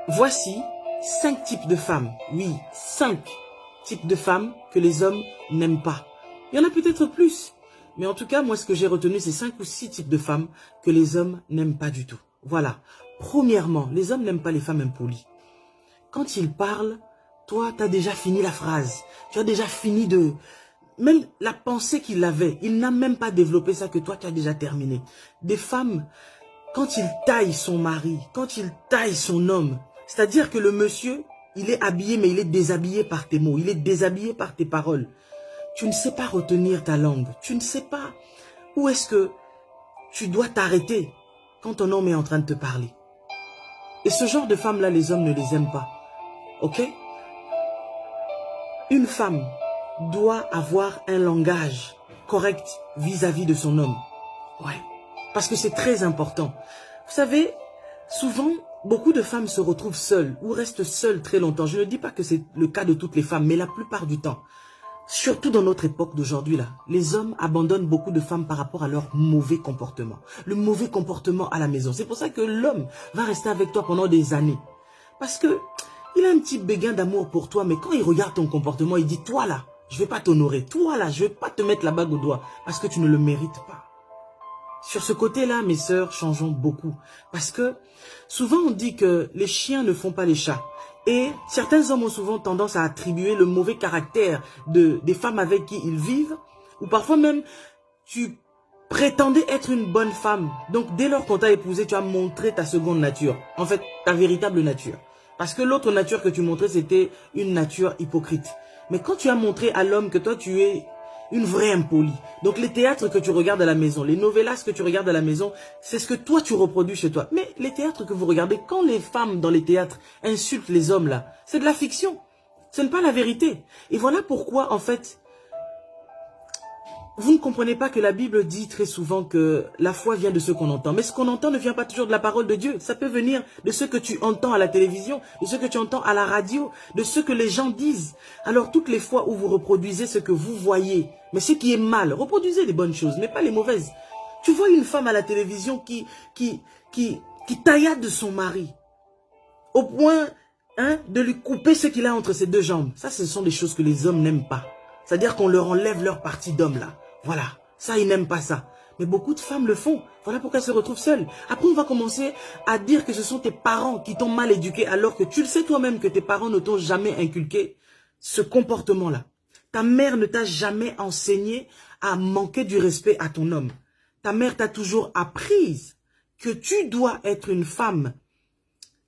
Voici 5 types de femmes. Oui, 5 types de femmes que les hommes n'aiment pas. Il y en a peut-être plus. Mais en tout cas, moi, ce que j'ai retenu, c'est 5 ou 6 types de femmes que les hommes n'aiment pas du tout. Voilà. Premièrement, les hommes n'aiment pas les femmes impolies. Quand ils parlent, toi, tu as déjà fini la phrase. Tu as déjà fini de... Même la pensée qu'il avait, il n'a même pas développé ça que toi, tu as déjà terminé. Des femmes, quand ils taillent son mari, quand ils taillent son homme, c'est-à-dire que le monsieur, il est habillé, mais il est déshabillé par tes mots, il est déshabillé par tes paroles. Tu ne sais pas retenir ta langue, tu ne sais pas où est-ce que tu dois t'arrêter quand ton homme est en train de te parler. Et ce genre de femmes-là, les hommes ne les aiment pas. Ok? Une femme doit avoir un langage correct vis-à-vis de son homme. Ouais. Parce que c'est très important. Vous savez, souvent, beaucoup de femmes se retrouvent seules ou restent seules très longtemps. Je ne dis pas que c'est le cas de toutes les femmes, mais la plupart du temps. Surtout dans notre époque d'aujourd'hui, là, les hommes abandonnent beaucoup de femmes par rapport à leur mauvais comportement. Le mauvais comportement à la maison. C'est pour ça que l'homme va rester avec toi pendant des années. Parce que il a un petit béguin d'amour pour toi, mais quand il regarde ton comportement, il dit, toi là, je ne vais pas t'honorer. Toi là, je ne vais pas te mettre la bague au doigt parce que tu ne le mérites pas. Sur ce côté-là, mes sœurs, changeons beaucoup. Parce que souvent on dit que les chiens ne font pas les chats. Et certains hommes ont souvent tendance à attribuer le mauvais caractère des femmes avec qui ils vivent. Ou parfois même, tu prétendais être une bonne femme. Donc dès lors qu'on t'a épousé, tu as montré ta seconde nature. En fait, ta véritable nature. Parce que l'autre nature que tu montrais, c'était une nature hypocrite. Mais quand tu as montré à l'homme que toi, tu es une vraie impolie. Donc les théâtres que tu regardes à la maison, les novellas que tu regardes à la maison, c'est ce que toi tu reproduis chez toi. Mais les théâtres que vous regardez, quand les femmes dans les théâtres insultent les hommes là, c'est de la fiction. Ce n'est pas la vérité. Et voilà pourquoi en fait, vous ne comprenez pas que la Bible dit très souvent que la foi vient de ce qu'on entend. Mais ce qu'on entend ne vient pas toujours de la parole de Dieu. Ça peut venir de ce que tu entends à la télévision, de ce que tu entends à la radio, de ce que les gens disent. Alors toutes les fois où vous reproduisez ce que vous voyez, mais ce qui est mal, reproduisez les bonnes choses, mais pas les mauvaises. Tu vois une femme à la télévision qui taillade son mari au point de lui couper ce qu'il a entre ses deux jambes. Ça, ce sont des choses que les hommes n'aiment pas. C'est-à-dire qu'on leur enlève leur partie d'homme là. Voilà, ça ils n'aiment pas ça. Mais beaucoup de femmes le font. Voilà pourquoi elles se retrouvent seules. Après on va commencer à dire que ce sont tes parents qui t'ont mal éduqué alors que tu le sais toi-même que tes parents ne t'ont jamais inculqué ce comportement-là. Ta mère ne t'a jamais enseigné à manquer du respect à ton homme. Ta mère t'a toujours appris que tu dois être une femme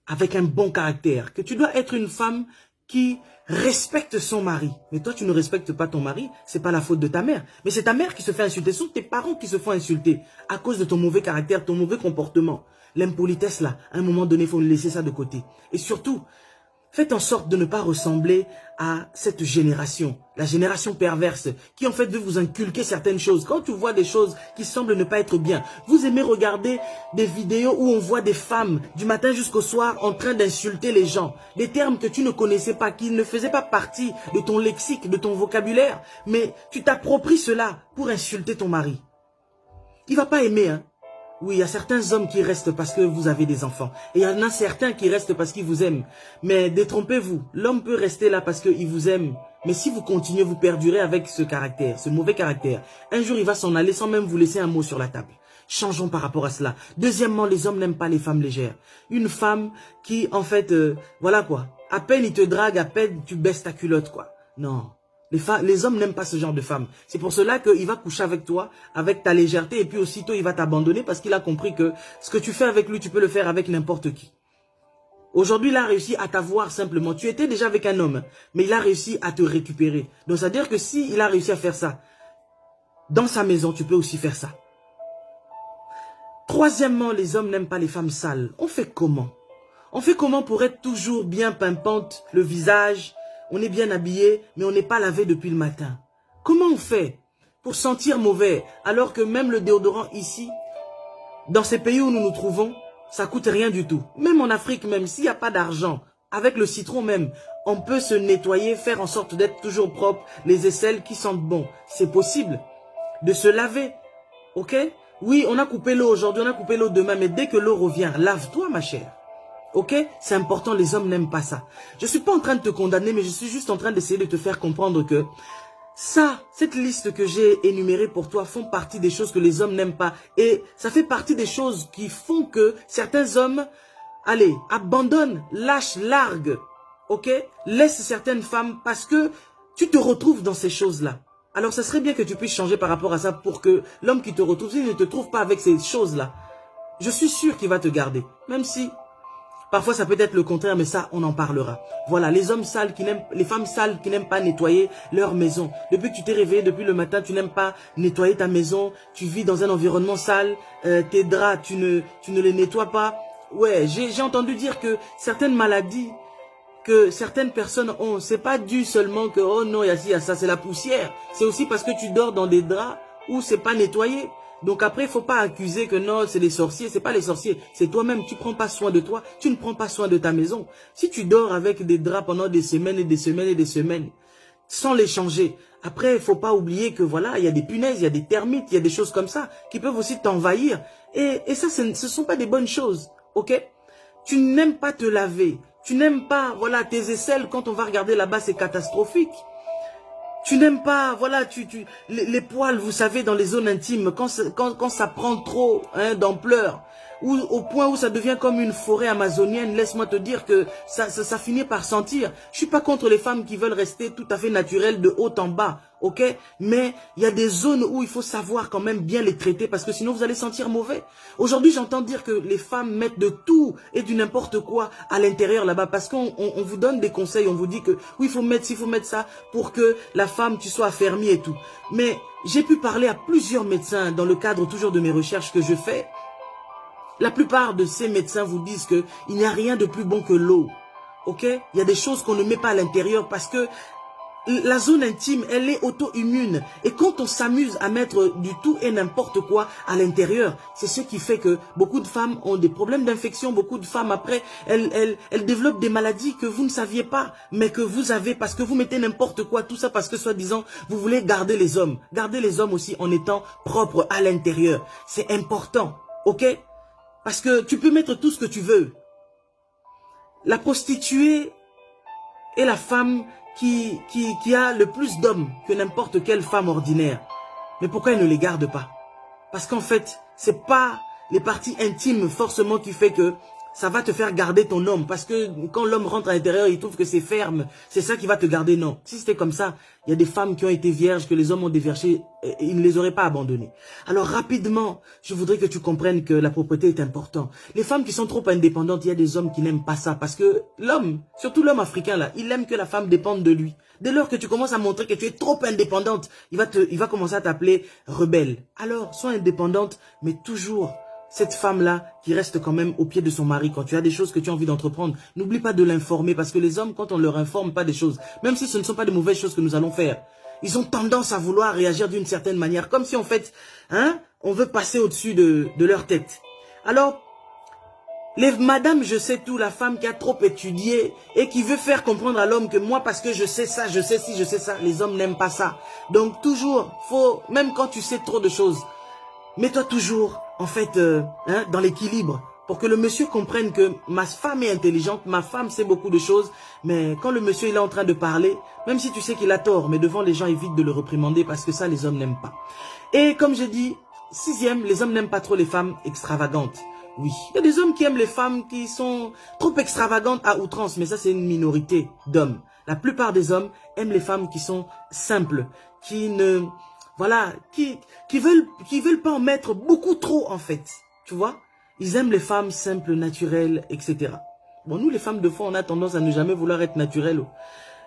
avec un bon caractère, que tu dois être une femme qui respecte son mari. Mais toi, tu ne respectes pas ton mari, c'est pas la faute de ta mère. Mais c'est ta mère qui se fait insulter, ce sont tes parents qui se font insulter à cause de ton mauvais caractère, ton mauvais comportement. L'impolitesse là, à un moment donné, il faut laisser ça de côté. Et surtout, faites en sorte de ne pas ressembler à cette génération, la génération perverse, qui en fait veut vous inculquer certaines choses. Quand tu vois des choses qui semblent ne pas être bien, vous aimez regarder des vidéos où on voit des femmes du matin jusqu'au soir en train d'insulter les gens. Des termes que tu ne connaissais pas, qui ne faisaient pas partie de ton lexique, de ton vocabulaire, mais tu t'appropries cela pour insulter ton mari. Il va pas aimer, hein. Oui, il y a certains hommes qui restent parce que vous avez des enfants. Et il y en a certains qui restent parce qu'ils vous aiment. Mais détrompez-vous, l'homme peut rester là parce qu'il vous aime. Mais si vous continuez, vous perdurez avec ce caractère, ce mauvais caractère. Un jour, il va s'en aller sans même vous laisser un mot sur la table. Changeons par rapport à cela. Deuxièmement, les hommes n'aiment pas les femmes légères. Une femme qui, en fait, voilà quoi. À peine il te drague, à peine tu baisses ta culotte, quoi. Non. Les hommes n'aiment pas ce genre de femme. C'est pour cela qu'il va coucher avec toi, avec ta légèreté, et puis aussitôt il va t'abandonner parce qu'il a compris que ce que tu fais avec lui, tu peux le faire avec n'importe qui. Aujourd'hui, il a réussi à t'avoir simplement. Tu étais déjà avec un homme, mais il a réussi à te récupérer. Donc, c'est-à-dire que s'il a réussi à faire ça, dans sa maison, tu peux aussi faire ça. Troisièmement, les hommes n'aiment pas les femmes sales. On fait comment? On fait comment pour être toujours bien pimpante, le visage? On est bien habillé, mais on n'est pas lavé depuis le matin. Comment on fait pour sentir mauvais, alors que même le déodorant ici, dans ces pays où nous nous trouvons, ça coûte rien du tout. Même en Afrique, même s'il n'y a pas d'argent, avec le citron même, on peut se nettoyer, faire en sorte d'être toujours propre, les aisselles qui sentent bon. C'est possible de se laver, ok? Oui, on a coupé l'eau aujourd'hui, on a coupé l'eau demain, mais dès que l'eau revient, lave-toi ma chère. Ok? C'est important, les hommes n'aiment pas ça. Je suis pas en train de te condamner, mais je suis juste en train d'essayer de te faire comprendre que ça, cette liste que j'ai énumérée pour toi font partie des choses que les hommes n'aiment pas. Et ça fait partie des choses qui font que certains hommes, allez, abandonnent, lâchent, larguent, ok? Laissent certaines femmes parce que tu te retrouves dans ces choses-là. Alors, ça serait bien que tu puisses changer par rapport à ça pour que l'homme qui te retrouve, s'il ne te trouve pas avec ces choses-là, je suis sûr qu'il va te garder. Même si, parfois, ça peut être le contraire, mais ça, on en parlera. Voilà, les hommes sales qui n'aiment, les femmes sales qui n'aiment pas nettoyer leur maison. Depuis que tu t'es réveillé, depuis le matin, tu n'aimes pas nettoyer ta maison. Tu vis dans un environnement sale. Tes draps, tu ne les nettoies pas. Ouais, j'ai entendu dire que certaines maladies que certaines personnes ont, c'est pas dû seulement que, oh non, il y a ci, il y a ça, c'est la poussière. C'est aussi parce que tu dors dans des draps où c'est pas nettoyé. Donc après, il faut pas accuser que non, c'est les sorciers. C'est pas les sorciers, c'est toi-même. Tu prends pas soin de toi, tu ne prends pas soin de ta maison. Si tu dors avec des draps pendant des semaines et des semaines et des semaines, sans les changer, après, il faut pas oublier que voilà, il y a des punaises, il y a des termites, il y a des choses comme ça qui peuvent aussi t'envahir. Et ça, ce sont pas des bonnes choses, ok? Tu n'aimes pas te laver. Tu n'aimes pas, voilà, tes aisselles, quand on va regarder là-bas, c'est catastrophique. Tu n'aimes pas, voilà, les poils, vous savez, dans les zones intimes, quand ça prend trop d'ampleur, ou au point où ça devient comme une forêt amazonienne, laisse-moi te dire que ça finit par sentir. Je suis pas contre les femmes qui veulent rester tout à fait naturelles de haut en bas, ok? Mais il y a des zones où il faut savoir quand même bien les traiter parce que sinon vous allez sentir mauvais. Aujourd'hui, j'entends dire que les femmes mettent de tout et du n'importe quoi à l'intérieur là-bas parce qu'on vous donne des conseils, on vous dit que oui, il faut mettre ci, il faut mettre ça pour que la femme, tu sois affermie et tout. Mais j'ai pu parler à plusieurs médecins dans le cadre toujours de mes recherches que je fais. La plupart de ces médecins vous disent que il n'y a rien de plus bon que l'eau. Ok? Il y a des choses qu'on ne met pas à l'intérieur parce que la zone intime, elle est auto-immune. Et quand on s'amuse à mettre du tout et n'importe quoi à l'intérieur, c'est ce qui fait que beaucoup de femmes ont des problèmes d'infection. Beaucoup de femmes, après, elles développent des maladies que vous ne saviez pas, mais que vous avez parce que vous mettez n'importe quoi. Tout ça parce que, soi-disant, vous voulez garder les hommes. Garder les hommes aussi en étant propres à l'intérieur. C'est important. Ok? Parce que tu peux mettre tout ce que tu veux. La prostituée est la femme qui a le plus d'hommes que n'importe quelle femme ordinaire. Mais pourquoi elle ne les garde pas? Parce qu'en fait, c'est pas les parties intimes forcément qui fait que ça va te faire garder ton homme. Parce que quand l'homme rentre à l'intérieur, il trouve que c'est ferme. C'est ça qui va te garder. Non. Si c'était comme ça, il y a des femmes qui ont été vierges, que les hommes ont dévergé, ils ne les auraient pas abandonnées. Alors rapidement, je voudrais que tu comprennes que la propreté est importante. Les femmes qui sont trop indépendantes, il y a des hommes qui n'aiment pas ça. Parce que l'homme, surtout l'homme africain là, il aime que la femme dépende de lui. Dès lors que tu commences à montrer que tu es trop indépendante, il va commencer à t'appeler rebelle. Alors, sois indépendante, mais toujours cette femme-là qui reste quand même au pied de son mari, quand tu as des choses que tu as envie d'entreprendre, n'oublie pas de l'informer parce que les hommes, quand on leur informe pas des choses, même si ce ne sont pas de mauvaises choses que nous allons faire, ils ont tendance à vouloir réagir d'une certaine manière, comme si en fait, on veut passer au-dessus de leur tête. Alors, les madames, je sais tout, la femme qui a trop étudié et qui veut faire comprendre à l'homme que moi, parce que je sais ça, je sais ci, je sais ça, les hommes n'aiment pas ça. Donc toujours, même quand tu sais trop de choses, mets-toi toujours, en fait, dans l'équilibre pour que le monsieur comprenne que ma femme est intelligente, ma femme sait beaucoup de choses, mais quand le monsieur il est en train de parler, même si tu sais qu'il a tort, mais devant les gens, évite de le réprimander parce que ça, les hommes n'aiment pas. Et comme je dis, 6e, les hommes n'aiment pas trop les femmes extravagantes. Oui, il y a des hommes qui aiment les femmes qui sont trop extravagantes à outrance, mais ça, c'est une minorité d'hommes. La plupart des hommes aiment les femmes qui sont simples, qui ne... Voilà, qui veulent pas en mettre beaucoup trop en fait, tu vois. Ils aiment les femmes simples, naturelles, etc. Bon, nous les femmes de fois, on a tendance à ne jamais vouloir être naturelles.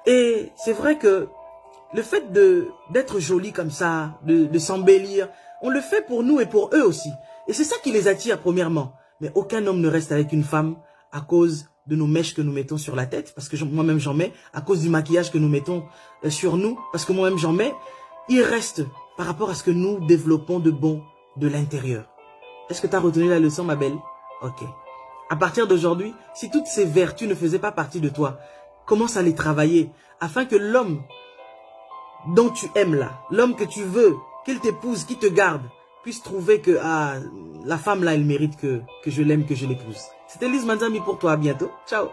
Et c'est vrai que le fait d'être jolie comme ça, de s'embellir, on le fait pour nous et pour eux aussi. Et c'est ça qui les attire premièrement. Mais aucun homme ne reste avec une femme à cause de nos mèches que nous mettons sur la tête, parce que moi-même j'en mets, à cause du maquillage que nous mettons sur nous, parce que moi-même j'en mets. Il reste par rapport à ce que nous développons de bon de l'intérieur. Est-ce que tu as retenu la leçon, ma belle? Ok. À partir d'aujourd'hui, si toutes ces vertus ne faisaient pas partie de toi, commence à les travailler afin que l'homme dont tu aimes là, l'homme que tu veux, qu'il t'épouse, qu'il te garde, puisse trouver que la femme là, elle mérite que je l'aime, que je l'épouse. C'était Lise Manzambi pour toi. À bientôt. Ciao.